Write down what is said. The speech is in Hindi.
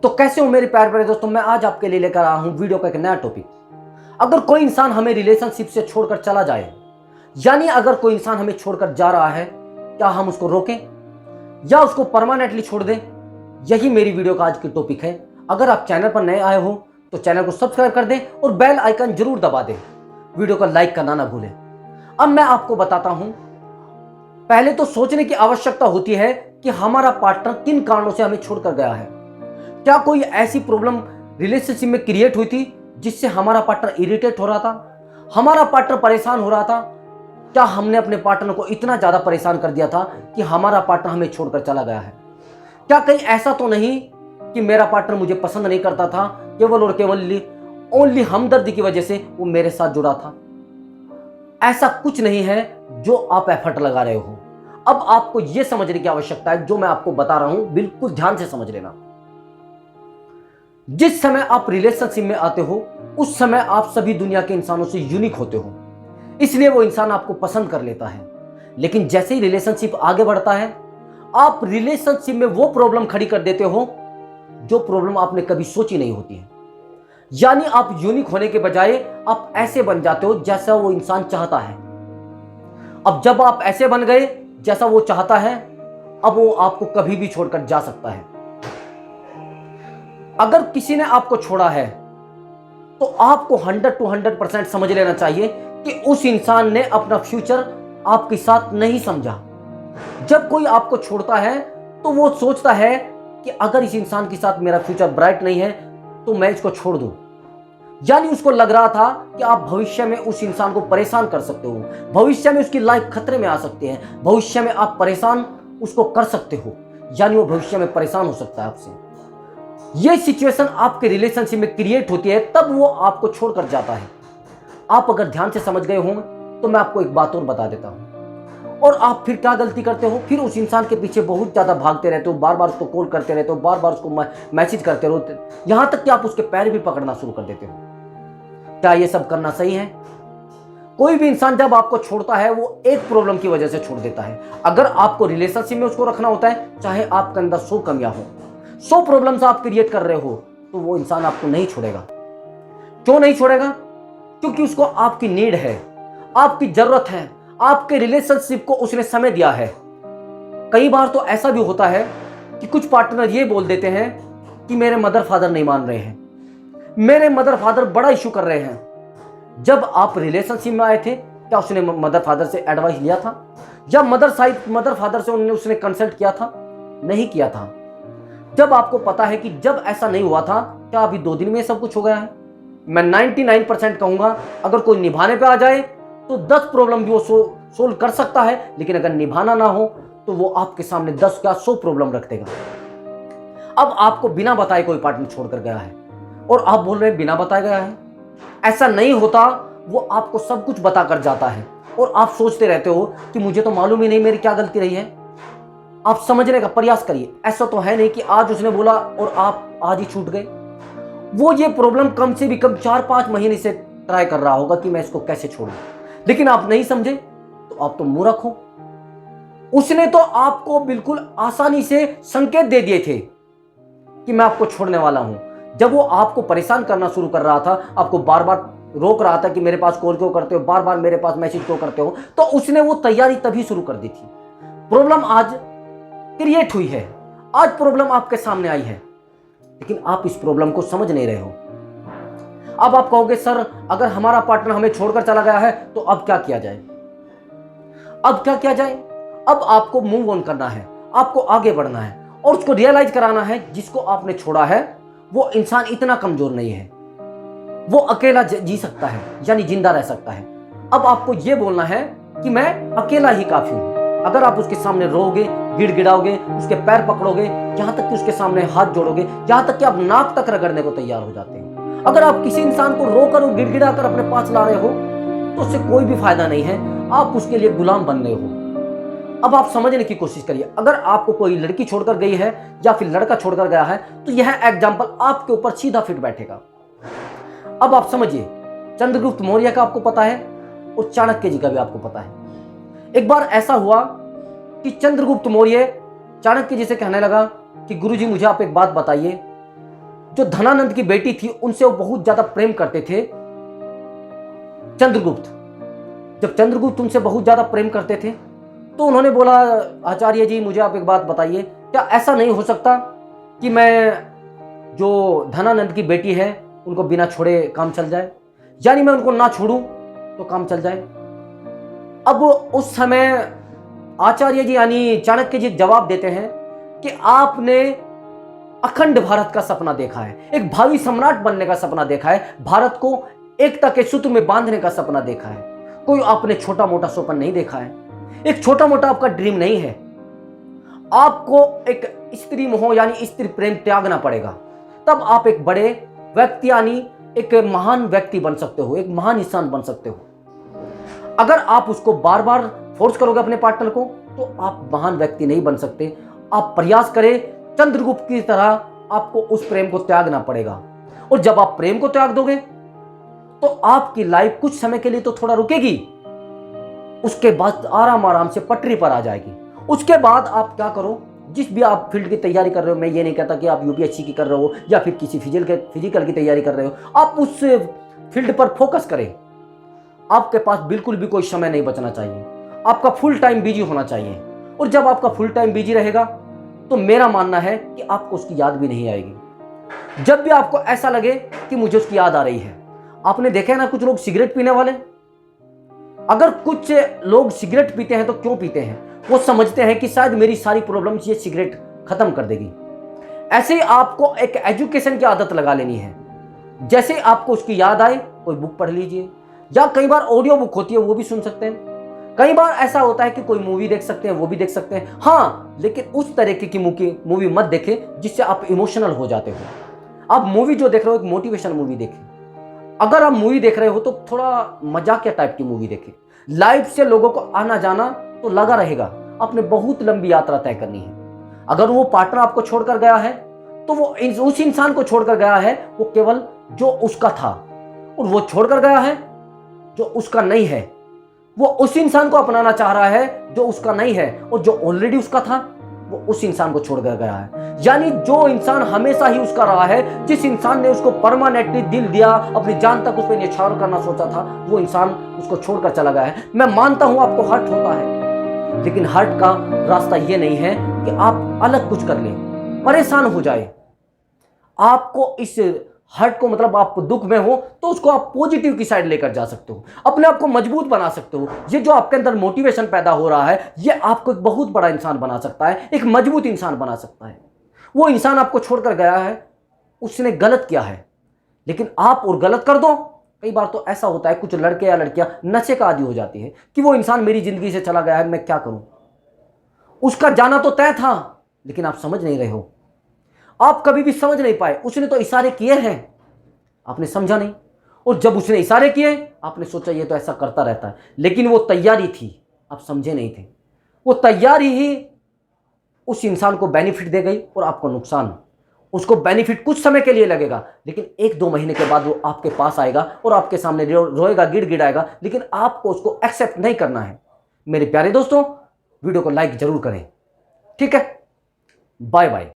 तो कैसे हो मेरे प्यारे प्यारे दोस्तों, मैं आज आपके लिए लेकर आया हूं वीडियो का एक नया टॉपिक। अगर कोई इंसान हमें रिलेशनशिप से छोड़कर चला जाए, यानी अगर कोई इंसान हमें छोड़कर जा रहा है, क्या हम उसको रोकें या उसको परमानेंटली छोड़ दें? यही मेरी वीडियो का आज की टॉपिक है। अगर आप चैनल पर नए आए हो तो चैनल को सब्सक्राइब कर दें और बेल आइकन जरूर दबा दें। वीडियो को लाइक करना ना भूलें। अब मैं आपको बताता हूं, पहले तो सोचने की आवश्यकता होती है कि हमारा पार्टनर किन कारणों से हमें छोड़कर गया है। क्या कोई ऐसी प्रॉब्लम रिलेशनशिप में क्रिएट हुई थी जिससे हमारा पार्टनर इरिटेट हो रहा था, हमारा पार्टनर परेशान हो रहा था? क्या हमने अपने पार्टनर को इतना ज्यादा परेशान कर दिया था कि हमारा पार्टनर हमें छोड़कर चला गया है? क्या कहीं ऐसा तो नहीं कि मेरा पार्टनर मुझे पसंद नहीं करता था, केवल और केवल ओनली हमदर्दी की वजह से वो मेरे साथ जुड़ा था? ऐसा कुछ नहीं है जो आप एफर्ट लगा रहे हो। अब आपको यह समझने की आवश्यकता है, जो मैं आपको बता रहा हूं बिल्कुल ध्यान से समझ लेना। जिस समय आप रिलेशनशिप में आते हो उस समय आप सभी दुनिया के इंसानों से यूनिक होते हो, इसलिए वो इंसान आपको पसंद कर लेता है। लेकिन जैसे ही रिलेशनशिप आगे बढ़ता है, आप रिलेशनशिप में वो प्रॉब्लम खड़ी कर देते हो जो प्रॉब्लम आपने कभी सोची नहीं होती है। यानी आप यूनिक होने के बजाय आप ऐसे बन जाते हो जैसा वो इंसान चाहता है। अब जब आप ऐसे बन गए जैसा वो चाहता है, अब वो आपको कभी भी छोड़कर जा सकता है। अगर किसी ने आपको छोड़ा है तो आपको 100% समझ लेना चाहिए कि उस इंसान ने अपना फ्यूचर आपके साथ नहीं समझा। जब कोई आपको छोड़ता है तो वो सोचता है कि अगर इस इंसान के साथ मेरा फ्यूचर ब्राइट नहीं है तो मैं इसको छोड़ दूं। यानी उसको लग रहा था कि आप भविष्य में उस इंसान को परेशान कर सकते हो, भविष्य में उसकी लाइफ खतरे में आ सकती है, भविष्य में आप परेशान उसको कर सकते हो, यानी वो भविष्य में परेशान हो सकता है आपसे। ये सिचुएशन आपके रिलेशनशिप में क्रिएट होती है, तब वो आपको छोड़कर जाता है। आप अगर ध्यान से समझ गए होंगे तो मैं आपको एक बात और बता देता हूं। और आप फिर क्या गलती करते हो? फिर उस इंसान के पीछे बहुत ज्यादा भागते रहते हो, बार बार उसको कॉल करते रहते हो, बार बार उसको मैसेज करते रहते हो, यहां तक कि आप उसके पैर भी पकड़ना शुरू कर देते हो। क्या ये सब करना सही है? कोई भी इंसान जब आपको छोड़ता है वो एक प्रॉब्लम की वजह से छोड़ देता है। अगर आपको रिलेशनशिप में उसको रखना होता है, चाहे आपके अंदर 100 कमियां हो, 100 प्रॉब्लम्स आप क्रिएट कर रहे हो, तो वो इंसान आपको नहीं छोड़ेगा। क्यों नहीं छोड़ेगा? क्योंकि उसको आपकी नीड है, आपकी जरूरत है, आपके रिलेशनशिप को उसने समय दिया है। कई बार तो ऐसा भी होता है कि कुछ पार्टनर ये बोल देते हैं कि मेरे मदर फादर नहीं मान रहे हैं, मेरे मदर फादर बड़ा इशू कर रहे हैं। जब आप रिलेशनशिप में आए थे, क्या उसने मदर फादर से एडवाइस लिया था? या मदर फादर से उसने कंसल्ट किया था? नहीं किया था। जब आपको पता है कि जब ऐसा नहीं हुआ था, क्या अभी 2 दिन में सब कुछ हो गया है? मैं 99% कहूंगा, अगर कोई निभाने पे आ जाए तो 10 प्रॉब्लम भी वो सोल्व कर सकता है, लेकिन अगर निभाना ना हो तो वो आपके सामने 10 क्या 100 प्रॉब्लम रख देगा। अब आपको बिना बताए कोई पार्टनर छोड़कर गया है और आप बोल रहे हैं बिना बताए गया है। ऐसा नहीं होता, वो आपको सब कुछ बता कर जाता है और आप सोचते रहते हो कि मुझे तो मालूम ही नहीं मेरी क्या गलती रही है। आप समझने का प्रयास करिए। ऐसा तो है नहीं कि आज उसने बोला और आप आज ही छूट गए। वो ये प्रॉब्लम कम से भी कम 4-5 महीने से ट्राई कर रहा होगा कि मैं इसको कैसे छोड़ूं, लेकिन आप नहीं समझे तो आप तो मूर्ख हो। उसने तो आपको बिल्कुल आसानी से संकेत दे दिए थे कि मैं आपको छोड़ने वाला हूं। जब वो आपको परेशान करना शुरू कर रहा था, आपको बार बार रोक रहा था कि मेरे पास कॉल क्यों करते हो, बार बार मेरे पास मैसेज क्यों करते हो, तो उसने वो तैयारी तभी शुरू कर दी थी। प्रॉब्लम आज क्रिएट हुई है, आज प्रॉब्लम आपके सामने आई है, लेकिन आप इस प्रॉब्लम को समझ नहीं रहे हो। अब आप कहोगे सर, अगर हमारा पार्टनर हमें छोड़कर चला गया है तो अब क्या किया जाए? अब क्या किया जाए? अब आपको मूव ऑन करना है, आपको आगे बढ़ना है और उसको रियलाइज कराना है जिसको आपने छोड़ा है वो इंसान इतना कमजोर नहीं है, वो अकेला जी सकता है, यानी जिंदा रह सकता है। अब आपको यह बोलना है कि मैं अकेला ही काफी हूं। अगर आप उसके सामने रोओगे, गिड़गिड़ाओगे, उसके पैर पकड़ोगे, यहां तक कि उसके सामने हाथ जोड़ोगे, यहां तक कि आप नाक तक रगड़ने को तैयार हो जाते हैं। अगर आप किसी इंसान को रोकर और गिड़गिड़ाकर अपने पास ला रहे हो तो उससे कोई भी फायदा नहीं है, आप उसके लिए गुलाम बन रहे हो। अब आप समझने की कोशिश करिए। अगर आपको कोई लड़की छोड़कर गई है या फिर लड़का छोड़कर गया है तो यह एग्जाम्पल आपके ऊपर सीधा फिट बैठेगा। अब आप समझिए, चंद्रगुप्त मौर्य का आपको पता है और चाणक्य जी का भी आपको पता है। एक बार ऐसा हुआ कि चंद्रगुप्त मौर्य चाणक्य जी से कहने लगा कि गुरुजी मुझे आप एक बात बताइए जो धनानंद की बेटी थी उनसे वो बहुत ज्यादा प्रेम करते थे चंद्रगुप्त। जब चंद्रगुप्त उनसे बहुत ज्यादा प्रेम करते थे तो उन्होंने बोला, आचार्य जी मुझे आप एक बात बताइए, क्या ऐसा नहीं हो सकता कि मैं जो धनानंद की बेटी है उनको बिना छोड़े काम चल जाए, यानी मैं उनको ना छोड़ूं तो काम चल जाए। अब उस समय आचार्य जी यानी चाणक्य जी जवाब देते हैं कि आपने अखंड भारत का सपना देखा है, एक भावी सम्राट बनने का सपना देखा है, भारत को एकता के सूत्र में बांधने का सपना देखा है। कोई आपने छोटा मोटा स्वप्न नहीं देखा है, एक छोटा मोटा आपका ड्रीम नहीं है। आपको एक स्त्री मोह यानी स्त्री प्रेम त्यागना पड़ेगा, तब आप एक बड़े व्यक्ति यानी एक महान व्यक्ति बन सकते हो, एक महान इंसान बन सकते हो। अगर आप उसको बार बार फोर्स करोगे अपने पार्टनर को तो आप महान व्यक्ति नहीं बन सकते। आप प्रयास करें चंद्रगुप्त की तरह, आपको उस प्रेम को त्यागना पड़ेगा। और जब आप प्रेम को त्याग दोगे तो आपकी लाइफ कुछ समय के लिए तो थोड़ा रुकेगी, उसके बाद आराम आराम से पटरी पर आ जाएगी। उसके बाद आप क्या करो, जिस भी आप फील्ड की तैयारी कर रहे हो, मैं ये नहीं कहता कि आप यूपीएससी की कर रहे हो या फिर किसी फिजिकल की तैयारी कर रहे हो, आप उस फील्ड पर फोकस करें। आपके पास बिल्कुल भी कोई समय नहीं बचना चाहिए, आपका फुल टाइम बिजी होना चाहिए। और जब आपका फुल टाइम बिजी रहेगा तो मेरा मानना है कि आपको उसकी याद भी नहीं आएगी। जब भी आपको ऐसा लगे कि मुझे उसकी याद आ रही है, आपने देखा है ना कुछ लोग सिगरेट पीने वाले, अगर कुछ लोग सिगरेट पीते हैं तो क्यों पीते हैं, वो समझते हैं कि शायद मेरी सारी प्रॉब्लम्स ये सिगरेट खत्म कर देगी। ऐसे ही आपको एक एजुकेशन की आदत लगा लेनी है। जैसे आपको उसकी याद आए कोई बुक पढ़ लीजिए, या कई बार ऑडियो बुक होती है वो भी सुन सकते हैं। कई बार ऐसा होता है कि कोई मूवी देख सकते हैं, वो भी देख सकते हैं। हाँ, लेकिन उस तरीके की मूवी मत देखें जिससे आप इमोशनल हो जाते हो। आप मूवी जो देख रहे हो एक मोटिवेशन मूवी देखें। अगर आप मूवी देख रहे हो तो थोड़ा मजाकिया टाइप की मूवी देखें। लाइफ से लोगों को आना जाना तो लगा रहेगा, आपने बहुत लंबी यात्रा तय करनी है। अगर वो पार्टनर आपको छोड़कर गया है तो वो उस इंसान को छोड़कर गया है वो केवल जो उसका था, और वो छोड़कर गया है जो उसका नहीं है। वो उस इंसान को अपनाना चाह रहा है जो उसका नहीं है, और जो ऑलरेडी उसका था वो उस इंसान को छोड़कर गया है। यानी जो इंसान हमेशा ही उसका रहा है, जिस इंसान ने उसको परमानेंटली दिल दिया, अपनी जान तक उस पर न्यौछावर करना सोचा था, वो इंसान उसको छोड़कर चला गया है। मैं मानता हूं आपको हर्ट होता है, लेकिन हर्ट का रास्ता ये नहीं है कि आप अलग कुछ कर लें, परेशान हो जाए। आपको इस हर्ट को, मतलब आप दुख में हो तो उसको आप पॉजिटिव की साइड लेकर जा सकते हो, अपने आप को मजबूत बना सकते हो। ये जो आपके अंदर मोटिवेशन पैदा हो रहा है ये आपको एक बहुत बड़ा इंसान बना सकता है, एक मजबूत इंसान बना सकता है। वो इंसान आपको छोड़कर गया है, उसने गलत किया है, लेकिन आप और गलत कर दो। कई बार तो ऐसा होता है कुछ लड़के या लड़कियां नशे का आदी हो जाती है कि वो इंसान मेरी जिंदगी से चला गया है, मैं क्या करूं। उसका जाना तो तय था, लेकिन आप समझ नहीं रहे हो, आप कभी भी समझ नहीं पाए। उसने तो इशारे किए हैं, आपने समझा नहीं, और जब उसने इशारे किए आपने सोचा ये तो ऐसा करता रहता है, लेकिन वो तैयारी थी, आप समझे नहीं थे। वो तैयारी ही उस इंसान को बेनिफिट दे गई और आपको नुकसान। उसको बेनिफिट कुछ समय के लिए लगेगा, लेकिन 1-2 महीने के बाद वो आपके पास आएगा और आपके सामने रोएगा, गिड़गिड़ाएगा, लेकिन आपको उसको एक्सेप्ट नहीं करना है। मेरे प्यारे दोस्तों, वीडियो को लाइक जरूर करें, ठीक है। Bye bye.